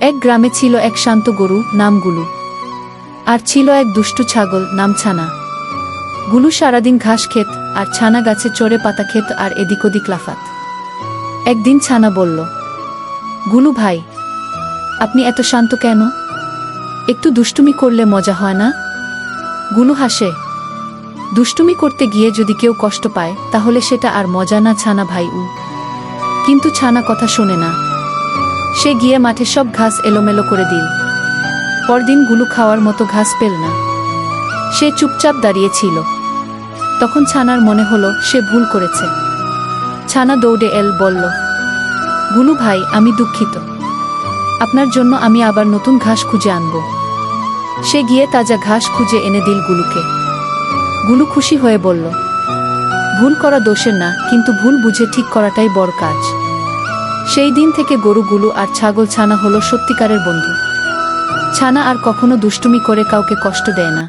এক গ্রামে ছিল এক শান্ত গরু নাম গুলু, আর ছিল এক দুষ্টু ছাগল নাম ছানা। গুলু সারাদিন ঘাস খেত আর ছানা গাছে চড়ে পাতা খেত আর এদিক ওদিক লাফাত। একদিন ছানা বলল, গুলু ভাই, আপনি এত শান্ত কেন? একটু দুষ্টুমি করলে মজা হয় না? গুলু হাসে, দুষ্টুমি করতে গিয়ে যদি কেউ কষ্ট পায় তাহলে সেটা আর মজা না ছানা ভাই। কিন্তু ছানা কথা শোনে না। সে গিয়ে মাঠে সব ঘাস এলোমেলো করে দিল। পরদিন গুলু খাওয়ার মতো ঘাস পেল না। সে চুপচাপ দাঁড়িয়েছিল। তখন ছানার মনে হলো সে ভুল করেছে। ছানা দৌড়ে বলল, গুলু ভাই, আমি দুঃখিত। আপনার জন্য আমি আবার নতুন ঘাস খুঁজে আনব। সে গিয়ে তাজা ঘাস খুঁজে এনে দিল গুলুকে। গুলু খুশি হয়ে বলল, ভুল করা দোষের না, কিন্তু ভুল বুঝে ঠিক করাটাই বড় কাজ। সেই দিন থেকে গরু গুলু আর ছাগল ছানা হলো সত্যিকারের বন্ধু। ছানা আর কখনো দুষ্টুমি করে কাউকে কষ্ট দেয় না।